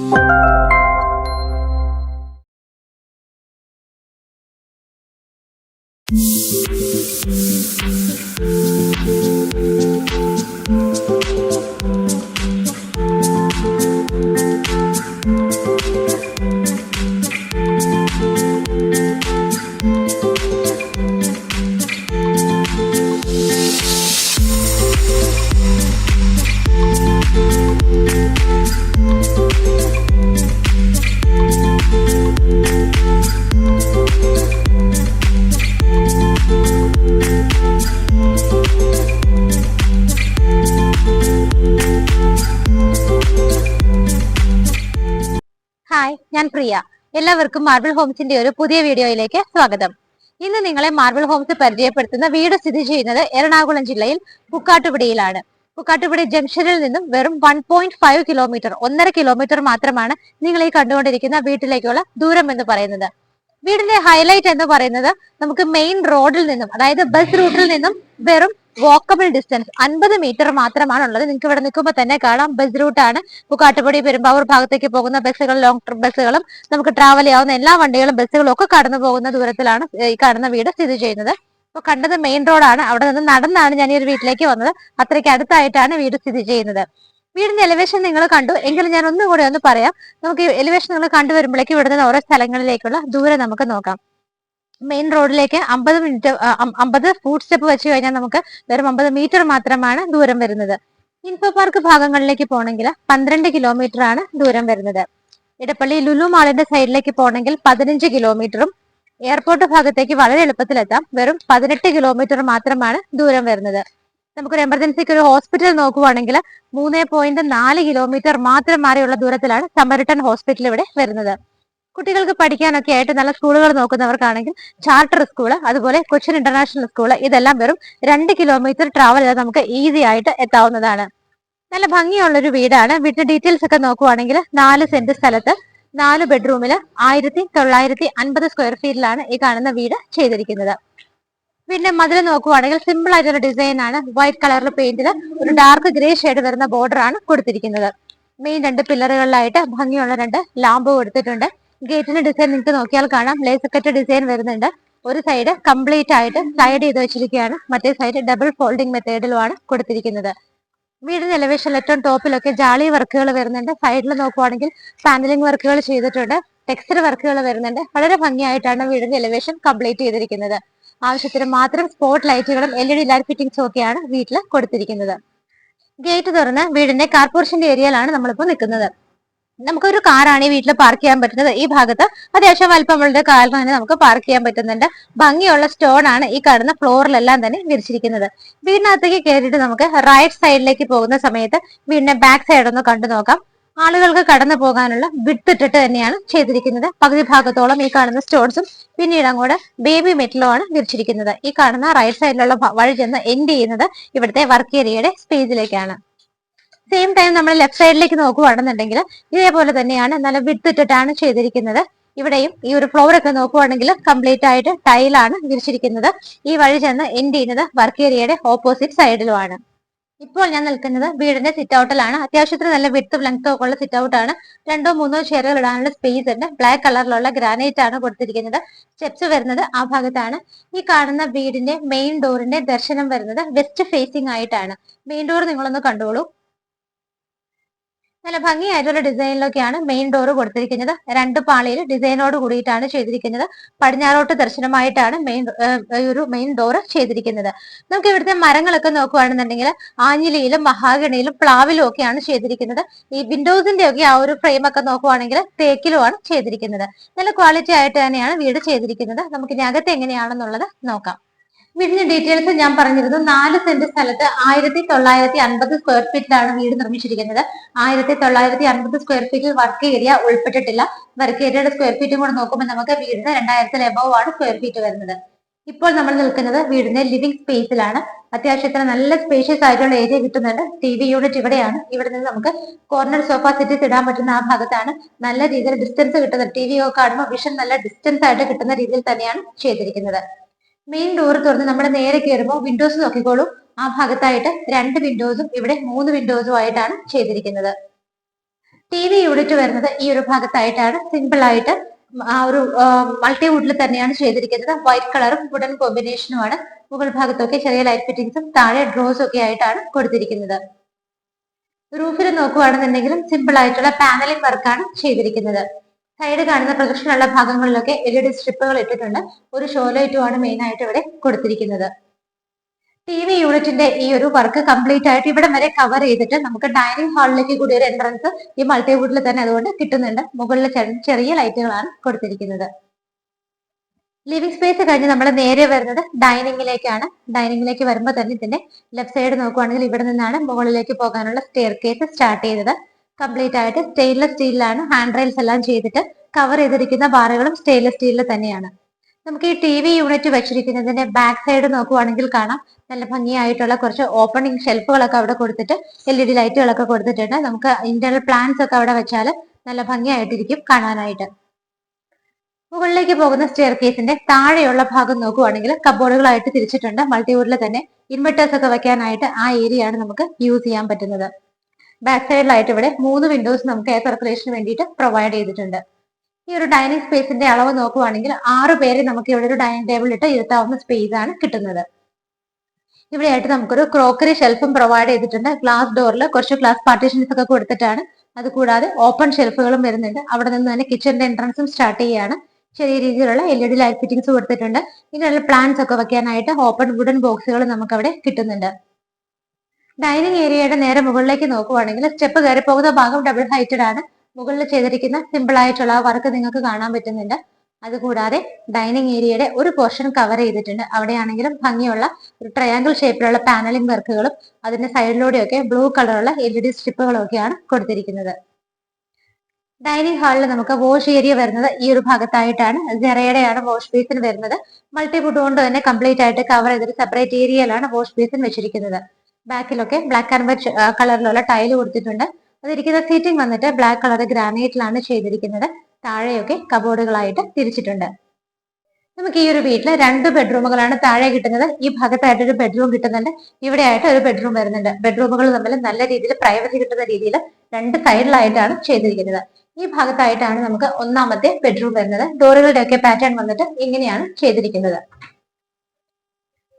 Hi, ഞാൻ പ്രിയ. എല്ലാവർക്കും marble ഹോംസിന്റെ ഒരു പുതിയ വീഡിയോയിലേക്ക് സ്വാഗതം. ഇന്ന് നിങ്ങളെ മാർബിൾ ഹോംസ് പരിചയപ്പെടുത്തുന്ന വീട് സ്ഥിതി ചെയ്യുന്നത് എറണാകുളം ജില്ലയിൽ പുക്കാട്ടുപടിയിലാണ്. പുക്കാട്ടുപടി ജംഗ്ഷനിൽ നിന്നും വെറും 1.5 കിലോമീറ്റർ, 1.5 കിലോമീറ്റർ മാത്രമാണ് നിങ്ങൾ ഈ കണ്ടുകൊണ്ടിരിക്കുന്ന വീട്ടിലേക്കുള്ള ദൂരം എന്ന് പറയുന്നത്. വീടിന്റെ ഹൈലൈറ്റ് എന്ന് പറയുന്നത് നമുക്ക് മെയിൻ റോഡിൽ നിന്നും, അതായത് ബസ് റൂട്ടിൽ നിന്നും വെറും വാക്കബിൾ ഡിസ്റ്റൻസ് 50 മീറ്റർ മാത്രമാണ് ഉള്ളത്. നിങ്ങൾക്ക് ഇവിടെ നിൽക്കുമ്പോൾ തന്നെ കാണാം ബസ് റൂട്ടാണ്. പുക്കാട്ടുപടി പെരുമ്പാവൂർ ഭാഗത്തേക്ക് പോകുന്ന ബസ്സുകൾ, ലോങ് ട്രിപ്പ് ബസ്സുകളും നമുക്ക് ട്രാവൽ ചെയ്യാവുന്ന എല്ലാ വണ്ടികളും ബസ്സുകളും ഒക്കെ കടന്നു പോകുന്ന ദൂരത്തിലാണ് ഈ കാണുന്ന വീട് സ്ഥിതി ചെയ്യുന്നത്. അപ്പൊ കണ്ടത് മെയിൻ റോഡാണ്. അവിടെ നിന്ന് നടന്നാണ് ഞാൻ ഈ ഒരു വീട്ടിലേക്ക് വന്നത്. അത്രയ്ക്ക് അടുത്തായിട്ടാണ് വീട് സ്ഥിതി ചെയ്യുന്നത്. വീടിന്റെ എലിവേഷൻ നിങ്ങൾ കണ്ടു എങ്കിലും ഞാൻ ഒന്നുകൂടി ഒന്ന് പറയാം. നമുക്ക് ഈ എലിവേഷൻ നിങ്ങൾ കണ്ടുവരുമ്പോഴേക്കും ഇവിടെ നിന്ന് ഓരോ സ്ഥലങ്ങളിലേക്കുള്ള ദൂരം നമുക്ക് നോക്കാം. മെയിൻ റോഡിലേക്ക് 50 ഫുട് സ്റ്റെപ്പ് വെച്ച് കഴിഞ്ഞാൽ നമുക്ക് വെറും 50 മീറ്റർ മാത്രമാണ് ദൂരം വരുന്നത്. ഇൻഫോ പാർക്ക് ഭാഗങ്ങളിലേക്ക് പോകണമെങ്കിൽ 12 കിലോമീറ്റർ ആണ് ദൂരം വരുന്നത്. ഇടപ്പള്ളി ലുലു മാളിന്റെ സൈഡിലേക്ക് പോകണമെങ്കിൽ 15 കിലോമീറ്ററും എയർപോർട്ട് ഭാഗത്തേക്ക് വളരെ എളുപ്പത്തിലെത്താം. വെറും 18 കിലോമീറ്റർ മാത്രമാണ് ദൂരം വരുന്നത്. നമുക്കൊരു എമർജൻസിക്ക് ഒരു ഹോസ്പിറ്റൽ നോക്കുവാണെങ്കിൽ 3.4 കിലോമീറ്റർ മാത്രം മാറിയുള്ള ദൂരത്തിലാണ് സമരിട്ടൺ ഹോസ്പിറ്റൽ ഇവിടെ വരുന്നത്. കുട്ടികൾക്ക് പഠിക്കാനൊക്കെ ആയിട്ട് നല്ല സ്കൂളുകൾ നോക്കുന്നവർക്കാണെങ്കിൽ ചാർട്ടർ സ്കൂള്, അതുപോലെ കൊച്ചിൻ ഇന്റർനാഷണൽ സ്കൂള്, ഇതെല്ലാം വെറും 2 കിലോമീറ്റർ ട്രാവൽ ചെയ്താൽ നമുക്ക് ഈസി ആയിട്ട് എത്താവുന്നതാണ്. നല്ല ഭംഗിയുള്ളൊരു വീടാണ്. വീടിന്റെ ഡീറ്റെയിൽസ് ഒക്കെ നോക്കുവാണെങ്കിൽ 4 സെന്റ് സ്ഥലത്ത് 4 ബെഡ്റൂമില് 1950 സ്ക്വയർ ഫീറ്റിലാണ് ഈ കാണുന്ന വീട് ചെയ്തിരിക്കുന്നത്. പിന്നെ മതിൽ നോക്കുവാണെങ്കിൽ സിമ്പിൾ ആയിട്ടുള്ള ഡിസൈൻ ആണ്. വൈറ്റ് കളറിൽ പെയിന്റിൽ ഒരു ഡാർക്ക് ഗ്രേ ഷെയ്ഡ് വരുന്ന ബോർഡർ ആണ് കൊടുത്തിരിക്കുന്നത്. മെയിൻ 2 പില്ലറുകളിലായിട്ട് ഭംഗിയുള്ള 2 ലാമ്പ് കൊടുത്തിട്ടുണ്ട്. ഗേറ്റിന്റെ ഡിസൈൻ നിങ്ങൾക്ക് നോക്കിയാൽ കാണാം, ലേസക്കറ്റ് ഡിസൈൻ വരുന്നുണ്ട്. ഒരു സൈഡ് കംപ്ലീറ്റ് ആയിട്ട് സ്ലൈഡ് ചെയ്ത് വെച്ചിരിക്കുകയാണ്, മറ്റേ സൈഡ് ഡബിൾ ഫോൾഡിംഗ് മെത്തേഡിലുമാണ് കൊടുത്തിരിക്കുന്നത്. വീടിന്റെ എലിവേഷൻ ഏറ്റവും ടോപ്പിലൊക്കെ ജാളി വർക്കുകൾ വരുന്നുണ്ട്. സൈഡിൽ നോക്കുവാണെങ്കിൽ പാനലിംഗ് വർക്കുകൾ ചെയ്തിട്ടുണ്ട്, ടെക്സ്ചർ വർക്കുകൾ വരുന്നുണ്ട്. വളരെ ഭംഗിയായിട്ടാണ് വീടിന്റെ എലിവേഷൻ കംപ്ലീറ്റ് ചെയ്തിരിക്കുന്നത്. ആവശ്യത്തിന് മാത്രം സ്പോട്ട് ലൈറ്റുകളും LED ലൈറ്റ് ഫിറ്റിംഗ്സും ഒക്കെയാണ് വീട്ടിൽ കൊടുത്തിരിക്കുന്നത്. ഗേറ്റ് തുറന്ന് വീടിന്റെ കാർ പോർഷന്റെ ഏരിയയിലാണ് നമ്മളിപ്പോൾ നിൽക്കുന്നത്. നമുക്കൊരു കാറാണ് ഈ വീട്ടിൽ പാർക്ക് ചെയ്യാൻ പറ്റുന്നത്. ഈ ഭാഗത്ത് അത്യാവശ്യം വലിപ്പമുള്ള കാറിന് തന്നെ നമുക്ക് പാർക്ക് ചെയ്യാൻ പറ്റുന്നുണ്ട്. ഭംഗിയുള്ള സ്റ്റോൺ ആണ് ഈ കാണുന്ന ഫ്ലോറിലെല്ലാം തന്നെ വിരിച്ചിരിക്കുന്നത്. വീടിനകത്തേക്ക് കയറിയിട്ട് നമുക്ക് റൈറ്റ് സൈഡിലേക്ക് പോകുന്ന സമയത്ത് വീടിന്റെ ബാക്ക് സൈഡ് ഒന്ന് കണ്ടു നോക്കാം. ആളുകൾക്ക് കടന്നു പോകാനുള്ള വിഡ്ത് ഇട്ടിട്ട് തന്നെയാണ് ചെയ്തിരിക്കുന്നത്. പകുതി ഭാഗത്തോളം ഈ കാണുന്ന സ്റ്റോൺസും പിന്നീട് അങ്ങോട്ട് ബേബി മെറ്റലും ആണ് വിരിച്ചിരിക്കുന്നത്. ഈ കാണുന്ന റൈറ്റ് സൈഡിലുള്ള വഴി ചെന്ന് എൻഡ് ചെയ്യുന്നത് ഇവിടുത്തെ വർക്ക് ഏരിയയുടെ സ്പേസിലേക്കാണ്. സെയിം ടൈം നമ്മൾ ലെഫ്റ്റ് സൈഡിലേക്ക് നോക്കുവാണെന്നുണ്ടെങ്കിൽ ഇതേപോലെ തന്നെയാണ് നല്ല വിഡ്ത് ഇട്ടിട്ടാണ് ചെയ്തിരിക്കുന്നത്. ഇവിടെയും ഈ ഒരു ഫ്ലോർ ഒക്കെ നോക്കുവാണെങ്കിൽ കംപ്ലീറ്റ് ആയിട്ട് ടൈലാണ് വിരിച്ചിരിക്കുന്നത്. ഈ വഴി ചെന്ന് എൻഡ് ചെയ്യുന്നത് വർക്ക് ഏരിയയുടെ ഓപ്പോസിറ്റ് സൈഡിലുമാണ്. ഇപ്പോൾ ഞാൻ നിൽക്കുന്നത് വീടിന്റെ സിറ്റ് ഔട്ടിലാണ്. അത്യാവശ്യത്തിന് നല്ല വിഡ്ത്തും ലെങ്ത്തും ഒക്കെ ഉള്ള സിറ്റ് ഔട്ട് ആണ്. 2-3 ചെയറുകൾ ഇടാനുള്ള സ്പേസ് ഉണ്ട്. ബ്ലാക്ക് കളറിലുള്ള ഗ്രാനൈറ്റ് ആണ് കൊടുത്തിരിക്കുന്നത്. സ്റ്റെപ്സ് വരുന്നത് ആ ഭാഗത്താണ്. ഈ കാണുന്ന വീടിന്റെ മെയിൻ ഡോറിന്റെ ദർശനം വരുന്നത് വെസ്റ്റ് ഫേസിംഗ് ആയിട്ടാണ്. മെയിൻ ഡോർ നിങ്ങളൊന്ന് കണ്ടോളൂ. നല്ല ഭംഗിയായിട്ടുള്ള ഡിസൈനിലൊക്കെയാണ് മെയിൻ ഡോർ കൊടുത്തിരിക്കുന്നത്. 2 പാളിയിൽ ഡിസൈനോട് കൂടിയിട്ടാണ് ചെയ്തിരിക്കുന്നത്. പടിഞ്ഞാറോട്ട് ദർശനമായിട്ടാണ് മെയിൻ ഡോർ ചെയ്തിരിക്കുന്നത്. നമുക്ക് ഇവിടുത്തെ മരങ്ങളൊക്കെ നോക്കുകയാണെന്നുണ്ടെങ്കിൽ ആഞ്ഞിലിയിലും മഹാഗണിയിലും പ്ലാവിലും ഒക്കെയാണ് ചെയ്തിരിക്കുന്നത്. ഈ വിൻഡോസിന്റെ ഒക്കെ ആ ഒരു ഫ്രെയിം ഒക്കെ നോക്കുവാണെങ്കിൽ തേക്കിലുമാണ് ചെയ്തിരിക്കുന്നത്. നല്ല ക്വാളിറ്റി ആയിട്ട് തന്നെയാണ് വീട് ചെയ്തിരിക്കുന്നത്. നമുക്ക് ഇനി അകത്ത് എങ്ങനെയാണെന്നുള്ളത് നോക്കാം. വീടിന്റെ ഡീറ്റെയിൽസ് ഞാൻ പറഞ്ഞിരുന്നു. 4 സെന്റ് സ്ഥലത്ത് 1950 സ്ക്വയർ ഫീറ്റിലാണ് വീട് നിർമ്മിച്ചിരിക്കുന്നത്. 1950 സ്ക്വയർ ഫീറ്റിൽ വർക്ക് ഏരിയ ഉൾപ്പെട്ടിട്ടില്ല. വർക്ക് ഏരിയയുടെ സ്ക്വയർ ഫീറ്റും കൂടെ നോക്കുമ്പോൾ നമുക്ക് വീടിന് 2000 എബോവ് ആണ് സ്ക്വയർ ഫീറ്റ് വരുന്നത്. ഇപ്പോൾ നമ്മൾ നിൽക്കുന്നത് വീടിന്റെ ലിവിംഗ് സ്പേസിലാണ്. അത്യാവശ്യത്തിന് നല്ല സ്പേഷ്യസ് ആയിട്ടുള്ള ഏരിയ കിട്ടുന്നുണ്ട്. TV യൂണിറ്റ് ഇവിടെയാണ്. ഇവിടെ നിന്ന് നമുക്ക് കോർണർ സോഫ സെറ്റ് ഇടാൻ പറ്റുന്ന ആ ഭാഗത്താണ്. നല്ല രീതിയിൽ ഡിസ്റ്റൻസ് കിട്ടുന്നത്, TV ഒക്കെ കാണുമ്പോൾ വിഷൻ നല്ല ഡിസ്റ്റൻസ് ആയിട്ട് കിട്ടുന്ന രീതിയിൽ തന്നെയാണ് ചെയ്തിരിക്കുന്നത്. മെയിൻ ഡോർ തുറന്ന് നമ്മൾ നേരെ കയറുമ്പോൾ വിൻഡോസ് നോക്കിക്കോളൂ. ആ ഭാഗത്തായിട്ട് 2 വിൻഡോസും ഇവിടെ 3 വിൻഡോസും ആയിട്ടാണ് ചെയ്തിരിക്കുന്നത്. ടി വി യൂണിറ്റ് വരുന്നത് ഈ ഒരു ഭാഗത്തായിട്ടാണ്. സിമ്പിൾ ആയിട്ട് ആ ഒരു മൾട്ടിവുഡിൽ തന്നെയാണ് ചെയ്തിരിക്കുന്നത്. വൈറ്റ് കളറും വുഡൻ കോമ്പിനേഷനുമാണ്. മുകൾ ഭാഗത്തൊക്കെ ചെറിയ ലൈറ്റ് ഫിറ്റിംഗ്സും താഴെ ഡ്രോസും ഒക്കെ ആയിട്ടാണ് കൊടുത്തിരിക്കുന്നത്. റൂഫിൽ നോക്കുകയാണെന്നുണ്ടെങ്കിലും സിമ്പിൾ ആയിട്ടുള്ള പാനലിംഗ് വർക്കാണ് ചെയ്തിരിക്കുന്നത്. സൈഡ് കാണുന്ന പ്രൊജക്ഷനുള്ള ഭാഗങ്ങളിലൊക്കെ LED സ്ട്രിപ്പുകൾ ഇട്ടിട്ടുണ്ട്. ഒരു ഷോ ലൈറ്റുമാണ് മെയിൻ ആയിട്ട് ഇവിടെ കൊടുത്തിരിക്കുന്നത്. ടി വി യൂണിറ്റിന്റെ ഈ ഒരു വർക്ക് കംപ്ലീറ്റ് ആയിട്ട് ഇവിടെ വരെ കവർ ചെയ്തിട്ട് നമുക്ക് ഡൈനിങ് ഹാളിലേക്ക് കൂടി ഒരു എൻട്രൻസ് ഈ മൾട്ടിവുഡിൽ തന്നെ അതുകൊണ്ട് കിട്ടുന്നുണ്ട്. മുകളിൽ ചെറിയ ലൈറ്റുകളാണ് കൊടുത്തിരിക്കുന്നത്. ലിവിംഗ് സ്പേസ് കഴിഞ്ഞ് നമ്മൾ നേരെ വരുന്നത് ഡൈനിങ്ങിലേക്കാണ്. ഡൈനിങ്ങിലേക്ക് വരുമ്പോൾ തന്നെ ഇതിന്റെ ലെഫ്റ്റ് സൈഡ് നോക്കുവാണെങ്കിൽ ഇവിടെ നിന്നാണ് മുകളിലേക്ക് പോകാനുള്ള സ്റ്റെയർ കേസ് സ്റ്റാർട്ട് ചെയ്തത്. കംപ്ലീറ്റ് ആയിട്ട് സ്റ്റെയിൻലെസ് സ്റ്റീലിലാണ് ഹാൻഡ് റെയിൽസ് എല്ലാം ചെയ്തിട്ട് കവർ ചെയ്തിരിക്കുന്ന ബാറുകളും സ്റ്റെയിൻലെസ് സ്റ്റീലിൽ തന്നെയാണ്. നമുക്ക് ഈ ടി വി യൂണിറ്റ് വെച്ചിരിക്കുന്നതിന്റെ ബാക്ക് സൈഡ് നോക്കുവാണെങ്കിൽ കാണാം നല്ല ഭംഗിയായിട്ടുള്ള കുറച്ച് ഓപ്പണിംഗ് ഷെൽഫുകളൊക്കെ അവിടെ കൊടുത്തിട്ട് LED ലൈറ്റുകളൊക്കെ കൊടുത്തിട്ടുണ്ട്. നമുക്ക് ഇന്റർണൽ പ്ലാന്റ്സ് ഒക്കെ അവിടെ വെച്ചാൽ നല്ല ഭംഗിയായിട്ടിരിക്കും കാണാനായിട്ട്. മുകളിലേക്ക് പോകുന്ന സ്റ്റെയർ കേസിന്റെ താഴെയുള്ള ഭാഗം നോക്കുവാണെങ്കിൽ കബോർഡുകളായിട്ട് തിരിച്ചിട്ടുണ്ട്. മൾട്ടിവുഡിൽ തന്നെ ഇൻവെർട്ടേഴ്സ് ഒക്കെ വെക്കാനായിട്ട് ആ ഏരിയ ആണ് നമുക്ക് യൂസ് ചെയ്യാൻ പറ്റുന്നത്. ബാക്ക് സൈഡിലായിട്ട് ഇവിടെ 3 വിൻഡോസ് നമുക്ക് എയർ സർക്കുലേഷന് വേണ്ടിയിട്ട് പ്രൊവൈഡ് ചെയ്തിട്ടുണ്ട്. ഈ ഒരു ഡൈനിങ് സ്പേസിന്റെ അളവ് നോക്കുവാണെങ്കിൽ 6 പേരെ നമുക്ക് ഇവിടെ ഒരു ഡൈനിങ് ടേബിൾ ഇട്ട് ഇരുത്താവുന്ന സ്പേസ് ആണ് കിട്ടുന്നത്. ഇവിടെയായിട്ട് നമുക്കൊരു ക്രോക്കറി ഷെൽഫും പ്രൊവൈഡ് ചെയ്തിട്ടുണ്ട്. ഗ്ലാസ് ഡോറിൽ കുറച്ച് ഗ്ലാസ് പാർട്ടീഷൻസ് ഒക്കെ കൊടുത്തിട്ടാണ്. അതുകൂടാതെ ഓപ്പൺ ഷെൽഫുകളും വരുന്നുണ്ട്. അവിടെ നിന്ന് തന്നെ കിച്ചന്റെ എൻട്രൻസും സ്റ്റാർട്ട് ചെയ്യുകയാണ്. ചെറിയ രീതിയിലുള്ള LED ലൈറ്റ് ഫിറ്റിംഗ്സ് കൊടുത്തിട്ടുണ്ട്. ഇങ്ങനെയുള്ള പ്ലാന്റ്സ് ഒക്കെ വെക്കാനായിട്ട് ഓപ്പൺ വുഡൻ ബോക്സുകൾ നമുക്ക് അവിടെ കിട്ടുന്നുണ്ട്. ഡൈനിങ് ഏരിയയുടെ നേരെ മുകളിലേക്ക് നോക്കുവാണെങ്കിൽ സ്റ്റെപ്പ് കയറി പോകുന്ന ഭാഗം ഡബിൾ ഹൈറ്റഡ് ആണ്. മുകളിൽ ചെയ്തിരിക്കുന്ന സിമ്പിൾ ആയിട്ടുള്ള വർക്ക് നിങ്ങൾക്ക് കാണാൻ പറ്റുന്നുണ്ട്. അതുകൂടാതെ ഡൈനിങ് ഏരിയയുടെ ഒരു പോർഷൻ കവർ ചെയ്തിട്ടുണ്ട്. അവിടെയാണെങ്കിലും ഭംഗിയുള്ള ഒരു ട്രയാങ്കിൾ ഷേപ്പിലുള്ള പാനലിംഗ് വർക്കുകളും അതിന്റെ സൈഡിലൂടെയൊക്കെ ബ്ലൂ കളറുള്ള LED സ്ട്രിപ്പുകളും ഒക്കെയാണ് കൊടുത്തിരിക്കുന്നത്. ഡൈനിങ് ഹാളിൽ നമുക്ക് വാഷ് ഏരിയ വരുന്നത് ഈ ഒരു ഭാഗത്തായിട്ടാണ്. ജെറയുടെയാണ് വാഷ് ബേസിൻ വരുന്നത്. മൾട്ടിവുഡ് കൊണ്ട് തന്നെ കംപ്ലീറ്റ് ആയിട്ട് കവർ ചെയ്തിട്ട് സെപ്പറേറ്റ് ഏരിയയിലാണ് വാഷ് ബേസിൻ വെച്ചിരിക്കുന്നത്. ബാക്കിലൊക്കെ ബ്ലാക്ക് ആൻഡ് വൈറ്റ് കളറിലുള്ള ടൈല് കൊടുത്തിട്ടുണ്ട്. അതിരിക്കുന്ന സീറ്റിംഗ് വന്നിട്ട് ബ്ലാക്ക് കളർ ഗ്രാനൈറ്റിലാണ് ചെയ്തിരിക്കുന്നത്. താഴെയൊക്കെ കബോർഡുകളായിട്ട് തിരിച്ചിട്ടുണ്ട്. നമുക്ക് ഈ ഒരു വീട്ടിൽ 2 ബെഡ്റൂമുകളാണ് താഴെ കിട്ടുന്നത്. ഈ ഭാഗത്തായിട്ട് ഒരു ബെഡ്റൂം കിട്ടുന്നുണ്ട്. ഇവിടെ ആയിട്ട് ഒരു ബെഡ്റൂം വരുന്നുണ്ട്. ബെഡ്റൂമുകൾ തമ്മിൽ നല്ല രീതിയിൽ പ്രൈവസി കിട്ടുന്ന രീതിയിൽ 2 സൈഡിലായിട്ടാണ് ചെയ്തിരിക്കുന്നത്. ഈ ഭാഗത്തായിട്ടാണ് നമുക്ക് ഒന്നാമത്തെ ബെഡ്റൂം വരുന്നത്. ഡോറുകളുടെ ഒക്കെ പാറ്റേൺ വന്നിട്ട് ഇങ്ങനെയാണ് ചെയ്തിരിക്കുന്നത്.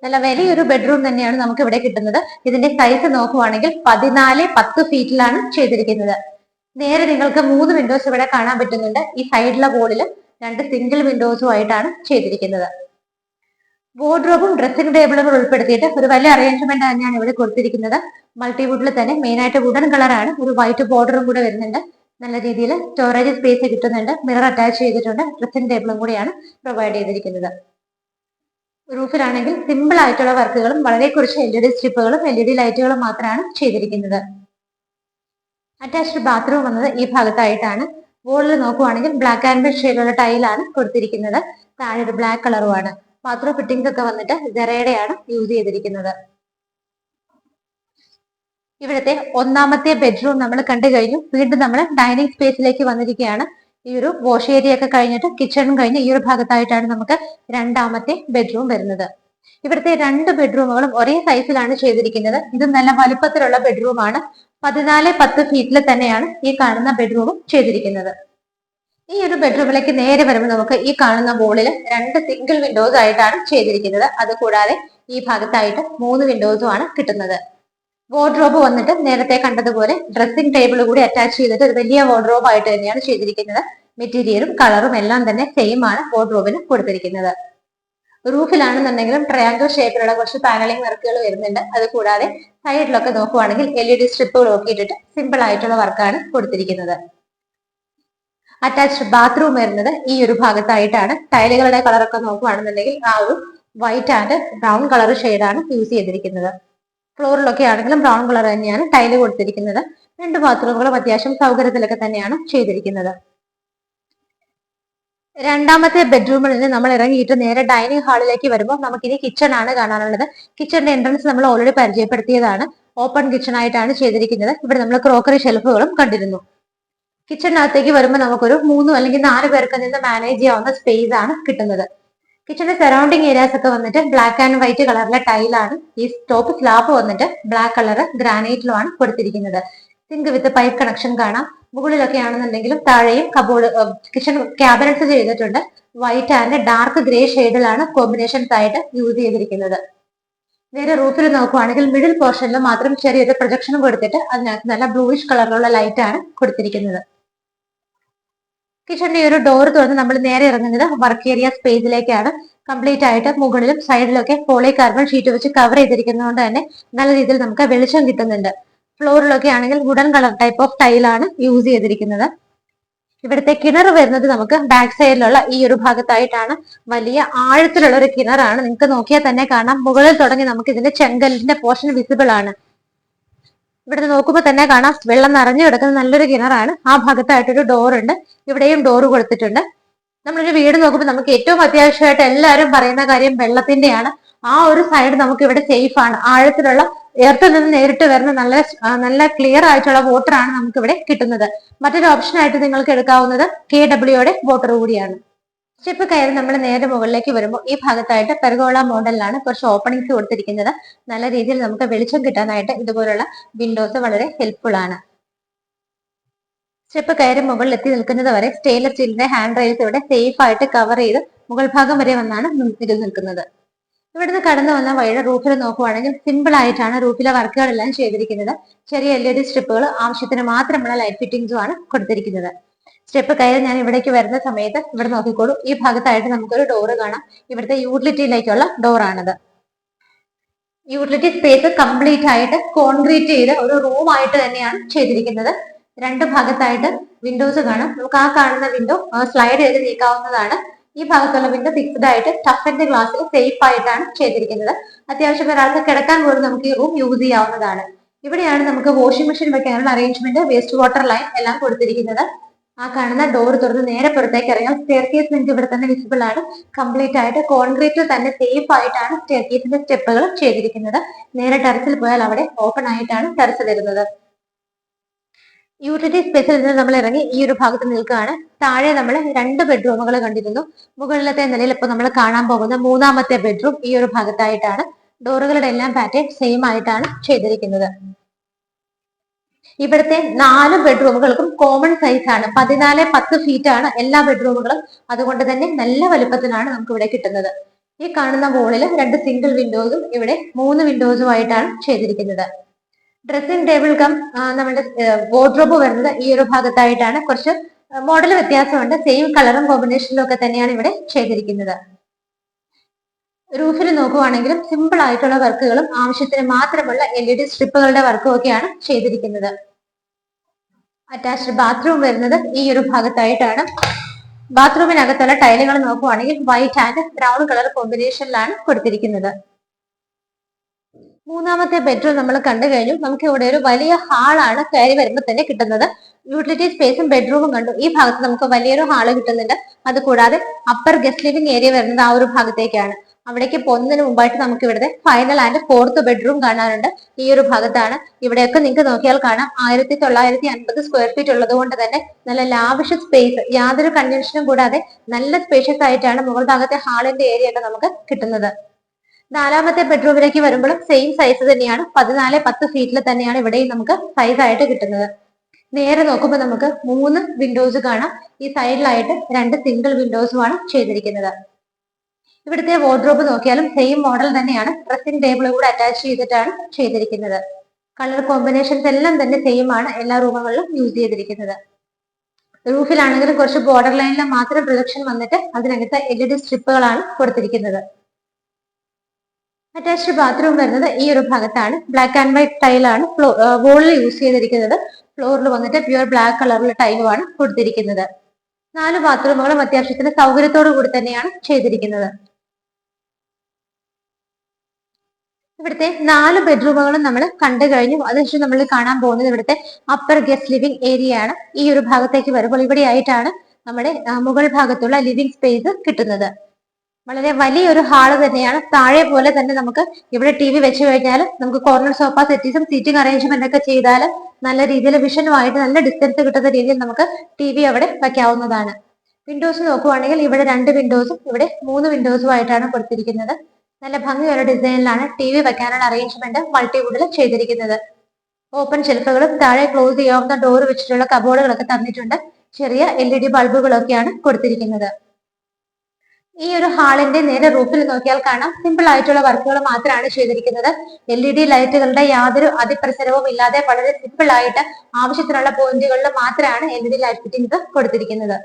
നല്ല വലിയൊരു ബെഡ്റൂം തന്നെയാണ് നമുക്ക് ഇവിടെ കിട്ടുന്നത്. ഇതിന്റെ സൈസ് നോക്കുവാണെങ്കിൽ 14-10 ഫീറ്റിലാണ് ചെയ്തിരിക്കുന്നത്. നേരെ നിങ്ങൾക്ക് 3 വിൻഡോസ് ഇവിടെ കാണാൻ പറ്റുന്നുണ്ട്. ഈ സൈഡിലെ വോളിൽ 2 സിംഗിൾ വിൻഡോസും ആയിട്ടാണ് ചെയ്തിരിക്കുന്നത്. വാർഡ്രോബും ഡ്രസ്സിംഗ് ടേബിളും ഉൾപ്പെടുത്തിയിട്ട് ഒരു വലിയ അറേഞ്ച്മെന്റ് തന്നെയാണ് ഇവിടെ കൊടുത്തിരിക്കുന്നത്. മൾട്ടിവുഡിൽ തന്നെ മെയിൻ ആയിട്ട് വുഡൻ കളറാണ്. ഒരു വൈറ്റ് ബോർഡറും കൂടെ വരുന്നുണ്ട്. നല്ല രീതിയിൽ സ്റ്റോറേജ് സ്പേസ് കിട്ടുന്നുണ്ട്. മിറർ അറ്റാച്ച് ചെയ്തിട്ടുണ്ട്. ഡ്രസ്സിംഗ് ടേബിളും കൂടിയാണ് പ്രൊവൈഡ് ചെയ്തിരിക്കുന്നത്. റൂഫിലാണെങ്കിൽ സിമ്പിൾ ആയിട്ടുള്ള വർക്കുകളും വളരെ കുറച്ച് LED സ്ട്രിപ്പുകളും LED ലൈറ്റുകളും മാത്രമാണ് ചെയ്തിരിക്കുന്നത്. അറ്റാച്ച്ഡ് ബാത്റൂം വന്നത് ഈ ഭാഗത്തായിട്ടാണ്. വോളിൽ നോക്കുവാണെങ്കിൽ ബ്ലാക്ക് ആൻഡ് വൈറ്റ് ഷെയ്ഡുള്ള ടൈലാണ് കൊടുത്തിരിക്കുന്നത്. താഴെ ഒരു ബ്ലാക്ക് കളറുമാണ്. ബാത്റൂം ഫിറ്റിംഗ്സ് ഒക്കെ വന്നിട്ട് ജെറയുടെയാണ് യൂസ് ചെയ്തിരിക്കുന്നത്. ഇവിടുത്തെ ഒന്നാമത്തെ ബെഡ്റൂം നമ്മൾ കണ്ടു കഴിഞ്ഞു. വീണ്ടും നമ്മൾ ഡൈനിങ് സ്പേസിലേക്ക് വന്നിരിക്കുകയാണ്. ഈ ഒരു വാഷ് ഏരിയ ഒക്കെ കഴിഞ്ഞിട്ട് കിച്ചണും കഴിഞ്ഞ് ഈ ഒരു ഭാഗത്തായിട്ടാണ് നമുക്ക് രണ്ടാമത്തെ ബെഡ്റൂം വരുന്നത്. ഇവിടുത്തെ 2 ബെഡ്റൂമുകളും ഒരേ സൈസിലാണ് ചെയ്തിരിക്കുന്നത്. ഇത് നല്ല വലുപ്പത്തിലുള്ള ബെഡ്റൂമാണ്. 14-10 ഫീറ്റിൽ തന്നെയാണ് ഈ കാണുന്ന ബെഡ്റൂമും ചെയ്തിരിക്കുന്നത്. ഈ ഒരു ബെഡ്റൂമിലേക്ക് നേരെ വരുമ്പോൾ നമുക്ക് ഈ കാണുന്ന വോളിൽ 2 സിംഗിൾ വിൻഡോസ് ആയിട്ടാണ് ചെയ്തിരിക്കുന്നത്. അതുകൂടാതെ ഈ ഭാഗത്തായിട്ട് 3 വിൻഡോസും ആണ് കിട്ടുന്നത്. വാർഡ്രോബ് വന്നിട്ട് നേരത്തെ കണ്ടതുപോലെ ഡ്രസ്സിംഗ് ടേബിൾ കൂടി അറ്റാച്ച് ചെയ്തിട്ട് ഒരു വലിയ വാർഡ്രോബ് ആയിട്ട് തന്നെയാണ് ചെയ്തിരിക്കുന്നത്. മെറ്റീരിയലും കളറും എല്ലാം തന്നെ സെയിം ആണ് വാർഡ്രോബിന് കൊടുത്തിരിക്കുന്നത്. റൂഫിലാണെന്നുണ്ടെങ്കിലും ട്രയാങ്കിൾ ഷേപ്പിലുള്ള കുറച്ച് പാനലിംഗ് വർക്കുകൾ വരുന്നുണ്ട്. അത് കൂടാതെ സൈഡിലൊക്കെ നോക്കുവാണെങ്കിൽ LED സ്ട്രിപ്പുകൾ നോക്കിയിട്ടിട്ട് സിമ്പിൾ ആയിട്ടുള്ള വർക്കാണ് കൊടുത്തിരിക്കുന്നത്. അറ്റാച്ച്ഡ് ബാത്റൂം വരുന്നത് ഈ ഒരു ഭാഗത്തായിട്ടാണ്. ടൈലുകളുടെ കളറൊക്കെ നോക്കുവാണെന്നുണ്ടെങ്കിൽ ആ ഒരു വൈറ്റ് ആൻഡ് ബ്രൗൺ കളർ ഷെയ്ഡാണ് യൂസ് ചെയ്തിരിക്കുന്നത്. ഫ്ലോറിലൊക്കെ ആണെങ്കിലും ബ്രൗൺ കളർ തന്നെയാണ് ടൈല് കൊടുത്തിരിക്കുന്നത്. 2 ബാത്റൂമുകളും അത്യാവശ്യം സൗകര്യത്തിലൊക്കെ തന്നെയാണ് ചെയ്തിരിക്കുന്നത്. രണ്ടാമത്തെ ബെഡ്റൂമിൽ നിന്ന് നമ്മൾ ഇറങ്ങിയിട്ട് നേരെ ഡൈനിങ് ഹാളിലേക്ക് വരുമ്പോൾ നമുക്കിനി കിച്ചൺ ആണ് കാണാനുള്ളത്. കിച്ചണിന്റെ എൻട്രൻസ് നമ്മൾ ഓൾറെഡി പരിചയപ്പെടുത്തിയതാണ്. ഓപ്പൺ കിച്ചൺ ആയിട്ടാണ് ചെയ്തിരിക്കുന്നത്. ഇവിടെ നമ്മൾ ക്രോക്കറി ഷെൽഫുകളും കണ്ടിരുന്നു. കിച്ചണിനകത്തേക്ക് വരുമ്പോൾ നമുക്കൊരു 3 അല്ലെങ്കിൽ 4 പേർക്ക് നിന്ന് മാനേജ് ചെയ്യാവുന്ന സ്പേസ് ആണ് കിട്ടുന്നത്. കിച്ചണിന്റെ സറൗണ്ടിങ് ഏരിയാസ് ഒക്കെ വന്നിട്ട് ബ്ലാക്ക് ആൻഡ് വൈറ്റ് കളറിലെ ടൈലാണ്. ഈ ടോപ്പ് സ്ലാബ് വന്നിട്ട് ബ്ലാക്ക് കളർ ഗ്രാനൈറ്റിലുമാണ് കൊടുത്തിരിക്കുന്നത്. സിങ്ക് വിത്ത് പൈപ്പ് കണക്ഷൻ കാണാം. മുകളിലൊക്കെ ആണെന്നുണ്ടെങ്കിലും താഴെയും കബോർഡ് കിച്ചൺ ക്യാബിനറ്റ്സ് ചെയ്തിട്ടുണ്ട്. വൈറ്റ് ആൻഡ് ഡാർക്ക് ഗ്രേ ഷെയ്ഡിലാണ് കോമ്പിനേഷൻസ് ആയിട്ട് യൂസ് ചെയ്തിരിക്കുന്നത്. നേരെ റൂഫിൽ നോക്കുവാണെങ്കിൽ മിഡിൽ പോർഷനിൽ മാത്രം ചെറിയൊരു പ്രൊജക്ഷൻ കൊടുത്തിട്ട് അതിനകത്ത് നല്ല ബ്ലൂയിഷ് കളറിലുള്ള ലൈറ്റ് ആണ് കൊടുത്തിരിക്കുന്നത്. കിച്ചണിന്റെ ഒരു ഡോർ തുറന്ന് നമ്മൾ നേരെ ഇറങ്ങുന്നത് വർക്ക് ഏരിയ സ്പേസിലേക്കാണ്. കംപ്ലീറ്റ് ആയിട്ട് മുകളിലും സൈഡിലൊക്കെ പോളി കാർബൺ ഷീറ്റ് വെച്ച് കവർ ചെയ്തിരിക്കുന്നതുകൊണ്ട് തന്നെ നല്ല രീതിയിൽ നമുക്ക് വെളിച്ചം കിട്ടുന്നുണ്ട്. ഫ്ലോറിലൊക്കെ ആണെങ്കിൽ വുഡൻ കളർ ടൈപ്പ് ഓഫ് ടൈലാണ് യൂസ് ചെയ്തിരിക്കുന്നത്. ഇവിടുത്തെ കിണർ വരുന്നത് നമുക്ക് ബാക്ക് സൈഡിലുള്ള ഈ ഒരു ഭാഗത്തായിട്ടാണ്. വലിയ ആഴത്തിലുള്ള ഒരു കിണറാണ്. നിങ്ങൾക്ക് നോക്കിയാൽ തന്നെ കാണാം, മുകളിൽ തുടങ്ങി നമുക്ക് ഇതിന്റെ ചെങ്കലിന്റെ പോർഷൻ വിസിബിൾ ആണ്. ഇവിടുന്ന് നോക്കുമ്പോൾ തന്നെ കാണാം വെള്ളം നിറഞ്ഞു കിടക്കുന്ന നല്ലൊരു കിണറാണ്. ആ ഭാഗത്തായിട്ടൊരു ഡോർ ഉണ്ട്, ഇവിടെയും ഡോർ കൊടുത്തിട്ടുണ്ട്. നമ്മളൊരു വീട് നോക്കുമ്പോൾ നമുക്ക് ഏറ്റവും അത്യാവശ്യമായിട്ട് എല്ലാവരും പറയുന്ന കാര്യം വെള്ളത്തിന്റെയാണ്. ആ ഒരു സൈഡ് നമുക്ക് ഇവിടെ സേഫ് ആണ്. ആഴത്തിലുള്ള എർത്തിൽ നിന്ന് നേരിട്ട് വരുന്ന നല്ല ക്ലിയർ ആയിട്ടുള്ള വാട്ടർ ആണ് നമുക്ക് ഇവിടെ കിട്ടുന്നത്. മറ്റൊരു ഓപ്ഷൻ ആയിട്ട് നിങ്ങൾക്ക് എടുക്കാവുന്നത് KWയുടെ വാട്ടർ കൂടിയാണ്. സ്റ്റെപ്പ് കയറി നമ്മൾ നേരെ മുകളിലേക്ക് വരുമ്പോൾ ഈ ഭാഗത്തായിട്ട് പെർഗോള മോഡലിലാണ് കുറച്ച് ഓപ്പണിങ്സ് കൊടുത്തിരിക്കുന്നത്. നല്ല രീതിയിൽ നമുക്ക് വെളിച്ചം കിട്ടാനായിട്ട് ഇതുപോലുള്ള വിൻഡോസ് വളരെ ഹെൽപ്ഫുൾ ആണ്. സ്റ്റെപ്പ് കയറി മുകളിൽ എത്തി നിൽക്കുന്നത് വരെ സ്റ്റെയിൻലെസ് സ്റ്റീലിന്റെ ഹാൻഡ് റെയിൽസ് ഇവിടെ സേഫ് ആയിട്ട് കവർ ചെയ്ത് മുകൾ ഭാഗം വരെ വന്നാണ് ഇത് നിൽക്കുന്നത്. ഇവിടുന്ന് കടന്നു വന്ന വഴിയുടെ റൂഫിൽ നോക്കുവാണെങ്കിൽ സിമ്പിൾ ആയിട്ടാണ് റൂഫിലെ വർക്കുകളെല്ലാം ചെയ്തിരിക്കുന്നത്. ചെറിയ LED സ്ട്രിപ്പുകൾ, ആവശ്യത്തിന് മാത്രമുള്ള ലൈറ്റ് ഫിറ്റിംഗ്സും ആണ് കൊടുത്തിരിക്കുന്നത്. സ്റ്റെപ്പ് കയറി ഞാൻ ഇവിടേക്ക് വരുന്ന സമയത്ത് ഇവിടെ നോക്കിക്കോളൂ, ഈ ഭാഗത്തായിട്ട് നമുക്കൊരു ഡോറ് കാണാം. ഇവിടുത്തെ യൂട്ടിലിറ്റിയിലേക്കുള്ള ഡോറാണിത്. യൂട്ടിലിറ്റി സ്പേസ് കംപ്ലീറ്റ് ആയിട്ട് കോൺക്രീറ്റ് ചെയ്ത് ഒരു റൂം ആയിട്ട് തന്നെയാണ് ചെയ്തിരിക്കുന്നത്. രണ്ട് ഭാഗത്തായിട്ട് വിൻഡോസ് കാണാം. നമുക്ക് ആ കാണുന്ന വിൻഡോ സ്ലൈഡ് ചെയ്ത് നീക്കാവുന്നതാണ്. ഈ ഭാഗത്തുള്ള വിൻഡോ ഫിക്സ്ഡ് ആയിട്ട് ടഫൻഡ് ഗ്ലാസ്സിൽ സേഫ് ആയിട്ടാണ് ചെയ്തിരിക്കുന്നത്. അത്യാവശ്യം ഒരാൾക്ക് കിടക്കാൻ പോലും നമുക്ക് ഈ റൂം യൂസ് ചെയ്യാവുന്നതാണ്. ഇവിടെയാണ് നമുക്ക് വാഷിംഗ് മെഷീൻ വെക്കാനുള്ള അറേഞ്ച്മെന്റ്, വേസ്റ്റ് വാട്ടർ ലൈൻ എല്ലാം കൊടുത്തിരിക്കുന്നത്. ആ കാണുന്ന ഡോർ തുറന്ന് നേരെ പുറത്തേക്ക് ഇറങ്ങാം. സ്റ്റെയർകേസ് നിങ്ങൾക്ക് ഇവിടെ തന്നെ വിസിബിൾ ആണ്. കംപ്ലീറ്റ് ആയിട്ട് കോൺക്രീറ്റിൽ തന്നെ സേഫ് ആയിട്ടാണ് സ്റ്റെയർകേസിന്റെ സ്റ്റെപ്പുകൾ ചെയ്തിരിക്കുന്നത്. നേരെ ടെറസിൽ പോയാൽ അവിടെ ഓപ്പൺ ആയിട്ടാണ് ടെറസ് വരുന്നത്. യൂട്ടിലിറ്റി സ്പേസിൽ നിന്ന് നമ്മൾ ഇറങ്ങി ഈ ഒരു ഭാഗത്ത് നിൽക്കുകയാണ്. താഴെ നമ്മൾ 2 ബെഡ്റൂമുകൾ കണ്ടിരുന്നു. മുകളിലത്തെ നിലയിൽ ഇപ്പോൾ നമ്മൾ കാണാൻ പോകുന്ന 3ാമത്തെ ബെഡ്റൂം ഈ ഒരു ഭാഗത്തായിട്ടാണ്. ഡോറുകളുടെ എല്ലാം പാറ്റേൺ സെയിം ആയിട്ടാണ് ചെയ്തിരിക്കുന്നത്. ഇവിടുത്തെ 4 ബെഡ്റൂമുകൾക്കും കോമൺ സൈസ് ആണ്. 14-10 ഫീറ്റ് ആണ് എല്ലാ ബെഡ്റൂമുകളും. അതുകൊണ്ട് തന്നെ നല്ല വലുപ്പത്തിനാണ് നമുക്ക് ഇവിടെ കിട്ടുന്നത്. ഈ കാണുന്ന വോളിൽ 2 സിംഗിൾ വിൻഡോസും ഇവിടെ 3 വിൻഡോസും ആയിട്ടാണ് ചെയ്തിരിക്കുന്നത്. ഡ്രസ്സിംഗ് ടേബിൾ കം നമ്മുടെ വാർഡ്രോബ് വരുന്നത് ഈ ഒരു ഭാഗത്തായിട്ടാണ്. കുറച്ച് മോഡൽ വ്യത്യാസമുണ്ട്. സെയിം കളറും കോമ്പിനേഷനിലും ഒക്കെ തന്നെയാണ് ഇവിടെ ചെയ്തിരിക്കുന്നത്. റൂഫിൽ നോക്കുവാണെങ്കിലും സിമ്പിൾ ആയിട്ടുള്ള വർക്കുകളും ആവശ്യത്തിന് മാത്രമുള്ള LED സ്ട്രിപ്പുകളുടെ വർക്കും ഒക്കെയാണ് ചെയ്തിരിക്കുന്നത്. അറ്റാച്ച്ഡ് ബാത്റൂം വരുന്നത് ഈ ഒരു ഭാഗത്തായിട്ടാണ്. ബാത്റൂമിനകത്തുള്ള ടൈലുകൾ നോക്കുവാണെങ്കിൽ വൈറ്റ് ആൻഡ് ബ്രൗൺ കളർ കോമ്പിനേഷനിലാണ് കൊടുത്തിരിക്കുന്നത്. 3ാമത്തെ ബെഡ്റൂം നമ്മൾ കണ്ടു കഴിഞ്ഞു. നമുക്ക് ഇവിടെ ഒരു വലിയ ഹാളാണ് കയറി വരുമ്പോൾ തന്നെ കിട്ടുന്നത്. യൂട്ടിലിറ്റി സ്പേസും ബെഡ്റൂമും കണ്ടു. ഈ ഭാഗത്ത് നമുക്ക് വലിയൊരു ഹാള് കിട്ടുന്നുണ്ട്. അതുകൂടാതെ അപ്പർ ഗസ്റ്റ് ലിവിംഗ് ഏരിയ വരുന്നത് ആ ഒരു ഭാഗത്തേക്കാണ്. അവിടേക്ക് പോകുന്നതിന് മുമ്പായിട്ട് നമുക്ക് ഇവിടുത്തെ ഫൈനൽ ആൻഡ് 4th ബെഡ്റൂം കാണാനുണ്ട്. ഈ ഒരു ഭാഗത്താണ്. ഇവിടെയൊക്കെ നിങ്ങൾക്ക് നോക്കിയാൽ കാണാം 1950 സ്ക്വയർ ഫീറ്റ് ഉള്ളത് കൊണ്ട് തന്നെ നല്ല ലാവിഷ് സ്പേസ്, യാതൊരു കൺവെൻഷനും കൂടാതെ നല്ല സ്പേഷ്യസ് ആയിട്ടാണ് മുകൾ ഭാഗത്തെ ഹാളിന്റെ ഏരിയ ഒക്കെ നമുക്ക് കിട്ടുന്നത്. 4ാമത്തെ ബെഡ്റൂമിലേക്ക് വരുമ്പോഴും സെയിം സൈസ് തന്നെയാണ്. 14-10 ഫീറ്റിൽ തന്നെയാണ് ഇവിടെയും നമുക്ക് സൈസ് ആയിട്ട് കിട്ടുന്നത്. നേരെ നോക്കുമ്പോൾ നമുക്ക് 3 വിൻഡോസ് കാണാം. ഈ സൈഡിലായിട്ട് 2 സിംഗിൾ വിൻഡോസുമാണ് ചെയ്തിരിക്കുന്നത്. ഇവിടുത്തെ വാർഡ്രോബ് നോക്കിയാലും സെയിം മോഡൽ തന്നെയാണ്. ഡ്രസ്സിംഗ് ടേബിൾ കൂടെ അറ്റാച്ച് ചെയ്തിട്ടാണ് ചെയ്തിരിക്കുന്നത്. കളർ കോമ്പിനേഷൻസ് എല്ലാം തന്നെ സെയിം ആണ് എല്ലാ റൂമുകളിലും യൂസ് ചെയ്തിരിക്കുന്നത്. റൂഫിലാണെങ്കിലും കുറച്ച് ബോർഡർ ലൈനിൽ മാത്രം പ്രൊജക്ഷൻ വന്നിട്ട് അതിനകത്ത് LED സ്ട്രിപ്പുകളാണ് കൊടുത്തിരിക്കുന്നത്. അറ്റാച്ച്ഡ് ബാത്റൂം വരുന്നത് ഈ ഒരു ഭാഗത്താണ്. ബ്ലാക്ക് ആൻഡ് വൈറ്റ് ടൈലാണ് വോളിൽ യൂസ് ചെയ്തിരിക്കുന്നത്. ഫ്ലോറിൽ വന്നിട്ട് പ്യുവർ ബ്ലാക്ക് കളറിലുള്ള ടൈലുമാണ് കൊടുത്തിരിക്കുന്നത്. 4 ബാത്റൂമുകളും അത്യാവശ്യത്തിന് സൗകര്യത്തോടു കൂടി തന്നെയാണ് ചെയ്തിരിക്കുന്നത്. ഇവിടുത്തെ 4 ബെഡ്റൂമുകളും നമ്മൾ കണ്ടു കഴിഞ്ഞു. അതിനുശേഷം നമ്മൾ കാണാൻ പോകുന്നത് ഇവിടുത്തെ അപ്പർ ഗസ്റ്റ് ലിവിംഗ് ഏരിയ ആണ്. ഈ ഒരു ഭാഗത്തേക്ക് വരുമ്പോൾ ഇവിടെ ആയിട്ടാണ് നമ്മുടെ മുകൾ ഭാഗത്തുള്ള ലിവിംഗ് സ്പേസ് കിട്ടുന്നത്. വളരെ വലിയൊരു ഹാള് തന്നെയാണ്. താഴെ പോലെ തന്നെ നമുക്ക് ഇവിടെ TV വെച്ച് കഴിഞ്ഞാൽ നമുക്ക് കോർണർ സോഫ സെറ്റീസും സീറ്റിംഗ് അറേഞ്ച്മെന്റ് ഒക്കെ ചെയ്താൽ നല്ല രീതിയിൽ വിഷനുമായിട്ട് നല്ല ഡിസ്റ്റൻസ് കിട്ടുന്ന രീതിയിൽ നമുക്ക് TV അവിടെ വയ്ക്കാവുന്നതാണ്. വിൻഡോസ് നോക്കുവാണെങ്കിൽ ഇവിടെ 2 വിൻഡോസും ഇവിടെ 3 വിൻഡോസും ആയിട്ടാണ് കൊടുത്തിരിക്കുന്നത്. നല്ല ഭംഗിയുള്ള ഡിസൈനിലാണ് TV വെക്കാനുള്ള അറേഞ്ച്മെന്റ് മൾട്ടിവുഡിൽ ചെയ്തിരിക്കുന്നത്. ഓപ്പൺ ഷെൽഫുകളും താഴെ ക്ലോസ് ചെയ്യാവുന്ന ഡോർ വെച്ചിട്ടുള്ള കബോർഡുകളൊക്കെ തന്നിട്ടുണ്ട്. ചെറിയ LED ബൾബുകളൊക്കെയാണ് കൊടുത്തിരിക്കുന്നത്. ഈ ഒരു ഹാളിന്റെ നേരെ റൂഫിൽ നോക്കിയാൽ കാണാം സിമ്പിൾ ആയിട്ടുള്ള വർക്കുകൾ മാത്രമാണ് ചെയ്തിരിക്കുന്നത്. LED ലൈറ്റുകളുടെ യാതൊരു അതിപ്രസരവും ഇല്ലാതെ വളരെ സിമ്പിൾ ആയിട്ട് ആവശ്യത്തിനുള്ള പോയിന്റുകളിൽ മാത്രമാണ് LED ലൈറ്റ് ഫിറ്റിംഗ്സ് കൊടുത്തിരിക്കുന്നത്.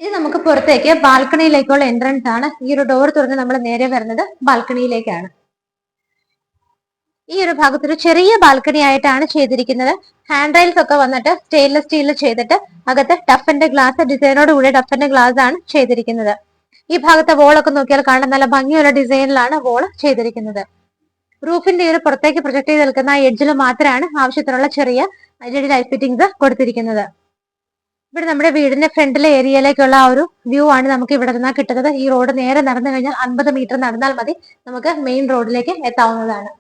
ഇത് നമുക്ക് പുറത്തേക്ക് ബാൽക്കണിയിലേക്കുള്ള എൻട്രൻസ് ആണ്. ഈ ഒരു ഡോർ തുറന്ന് നമ്മൾ നേരെ വരുന്നത് ബാൽക്കണിയിലേക്കാണ്. ഈ ഒരു ഭാഗത്ത് ഒരു ചെറിയ ബാൽക്കണി ആയിട്ടാണ് ചെയ്തിരിക്കുന്നത്. ഹാൻഡ് റൈൽസ് ഒക്കെ വന്നിട്ട് സ്റ്റെയിൻലെസ് സ്റ്റീലിൽ ചെയ്തിട്ട് അകത്ത് ടഫന്റെ ഗ്ലാസ് ഡിസൈനോട് കൂടി ടഫന്റെ ഗ്ലാസ് ആണ് ചെയ്തിരിക്കുന്നത്. ഈ ഭാഗത്തെ വോളൊക്കെ നോക്കിയാൽ കാണാൻ നല്ല ഭംഗിയുള്ള ഡിസൈനിലാണ് വോൾ ചെയ്തിരിക്കുന്നത്. റൂഫിന്റെ ഒരു പുറത്തേക്ക് പ്രൊജക്ട് ചെയ്ത് നിൽക്കുന്ന എഡ്ജിൽ മാത്രമാണ് ആവശ്യത്തിനുള്ള ചെറിയ LED ലൈറ്റ് ഫിറ്റിംഗ്സ് കൊടുത്തിരിക്കുന്നത്. ഇവിടെ നമ്മുടെ വീടിന്റെ ഫ്രണ്ടിലെ ഏരിയയിലേക്കുള്ള ആ ഒരു വ്യൂ ആണ് നമുക്ക് ഇവിടെ നിന്നാൽ കിട്ടുന്നത്. ഈ റോഡ് നേരെ നടന്നു കഴിഞ്ഞാൽ 50 മീറ്റർ നടന്നാൽ മതി നമുക്ക് മെയിൻ റോഡിലേക്ക് എത്താവുന്നതാണ്.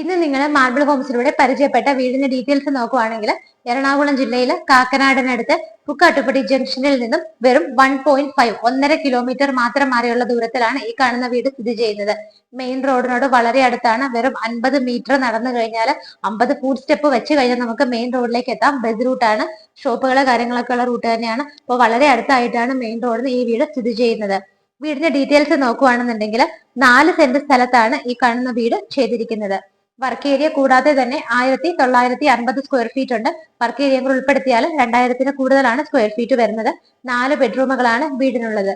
ഇന്ന് നിങ്ങൾ മാർബിൾ ഹോംസിലൂടെ പരിചയപ്പെട്ട വീടിന്റെ ഡീറ്റെയിൽസ് നോക്കുവാണെങ്കിൽ എറണാകുളം ജില്ലയിൽ കാക്കനാടിനടുത്ത് പുക്കാട്ടുപടി ജംഗ്ഷനിൽ നിന്നും വെറും 1.5 കിലോമീറ്റർ മാത്രം മാറിയുള്ള ദൂരത്തിലാണ് ഈ കാണുന്ന വീട് സ്ഥിതി ചെയ്യുന്നത്. മെയിൻ റോഡിനോട് വളരെ അടുത്താണ്. വെറും 50 മീറ്റർ നടന്നു കഴിഞ്ഞാൽ 50 ഫുഡ് സ്റ്റെപ്പ് വെച്ച് കഴിഞ്ഞാൽ നമുക്ക് മെയിൻ റോഡിലേക്ക് എത്താം. ബസ് റൂട്ടാണ്, ഷോപ്പുകളെ കാര്യങ്ങളൊക്കെ ഉള്ള റൂട്ട് തന്നെയാണ്. അപ്പോൾ വളരെ അടുത്തായിട്ടാണ് മെയിൻ റോഡിന് ഈ വീട് സ്ഥിതി ചെയ്യുന്നത്. വീടിന്റെ ഡീറ്റെയിൽസ് നോക്കുവാണെന്നുണ്ടെങ്കിൽ 4 സെന്റ് സ്ഥലത്താണ് ഈ കാണുന്ന വീട് ചെയ്തിരിക്കുന്നത്. വർക്ക് ഏരിയ കൂടാതെ തന്നെ 1950 സ്ക്വയർ ഫീറ്റ് ഉണ്ട്. വർക്ക് ഏരിയ ഉൾപ്പെടുത്തിയാൽ 2000 കൂടുതലാണ് സ്ക്വയർ ഫീറ്റ് വരുന്നത്. 4 ബെഡ്റൂമുകളാണ് വീടിനുള്ളത്.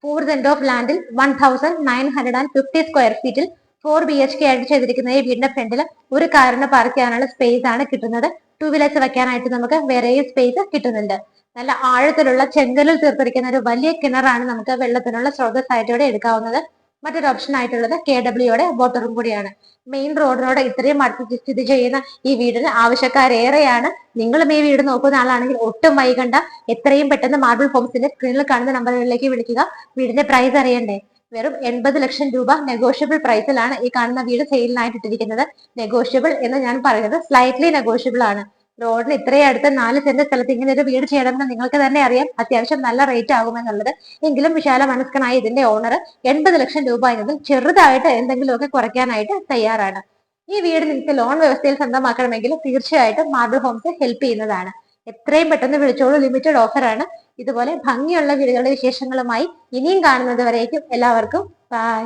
4 സെന്റ് ഓഫ് ലാൻഡിൽ 1950 സ്ക്വയർ ഫീറ്റിൽ 4 BHK ആയിട്ട് ചെയ്തിരിക്കുന്ന ഈ വീടിന്റെ ഫ്രണ്ടിൽ ഒരു കാറിന് പാർക്ക് ചെയ്യാനുള്ള സ്പേസ് ആണ് കിട്ടുന്നത്. 2 വീലേഴ്സ് വെക്കാനായിട്ട് നമുക്ക് വേറെയും സ്പേസ് കിട്ടുന്നുണ്ട്. നല്ല ആഴത്തിലുള്ള ചെങ്കലിൽ തീർത്തിരിക്കുന്ന ഒരു വലിയ കിണറാണ് നമുക്ക് വെള്ളത്തിനുള്ള സ്രോതസ്സായിട്ട് ഇവിടെ എടുക്കാവുന്നത്. മറ്റൊരു ഓപ്ഷൻ ആയിട്ടുള്ളത് KWയുടെ വാട്ടറും കൂടിയാണ്. മെയിൻ റോഡിനോട് ഇത്രയും അടുത്ത് സ്ഥിതി ചെയ്യുന്ന ഈ വീടിന് ആവശ്യക്കാരേറെയാണ്. നിങ്ങളും ഈ വീട് നോക്കുന്ന ആളാണെങ്കിൽ ഒട്ടും വൈകണ്ട, എത്രയും പെട്ടെന്ന് മാർബിൾ ഹോംസിന്റെ സ്ക്രീനിൽ കാണുന്ന നമ്പറുകളിലേക്ക് വിളിക്കുക. വീടിന്റെ പ്രൈസ് അറിയണ്ടേ? വെറും 80 ലക്ഷം രൂപ നെഗോഷ്യബിൾ പ്രൈസിലാണ് ഈ കാണുന്ന വീട് സെയിലിനായിട്ട് ഇട്ടിരിക്കുന്നത്. നെഗോഷ്യബിൾ എന്ന് ഞാൻ പറയുന്നത് സ്ലൈറ്റ്ലി നെഗോഷ്യബിൾ ആണ്. റോഡിന് ഇത്രയും അടുത്ത് 4 സെന്റ് സ്ഥലത്ത് ഇങ്ങനെ ഒരു വീട് ചെയ്യണമെന്ന് നിങ്ങൾക്ക് തന്നെ അറിയാം. അത്യാവശ്യം നല്ല റേറ്റ് ആകുമെന്നുള്ളത്. എങ്കിലും വിശാല മനസ്കനായ ഇതിന്റെ ഓണർ 80 ലക്ഷം രൂപ എന്നതിൽ ചെറുതായിട്ട് എന്തെങ്കിലുമൊക്കെ കുറയ്ക്കാനായിട്ട് തയ്യാറാണ്. ഈ വീട് നിങ്ങൾക്ക് ലോൺ വ്യവസ്ഥയിൽ സ്വന്തമാക്കണമെങ്കിൽ തീർച്ചയായിട്ടും മാർബിൾ ഹോംസ് ഹെൽപ്പ് ചെയ്യുന്നതാണ്. എത്രയും പെട്ടെന്ന് വിളിച്ചോളൂ. ലിമിറ്റഡ് ഓഫറാണ്. ഇതുപോലെ ഭംഗിയുള്ള വീടുകളുടെ വിശേഷങ്ങളുമായി ഇനിയും കാണുന്നത് വരേക്കും എല്ലാവർക്കും ബൈ.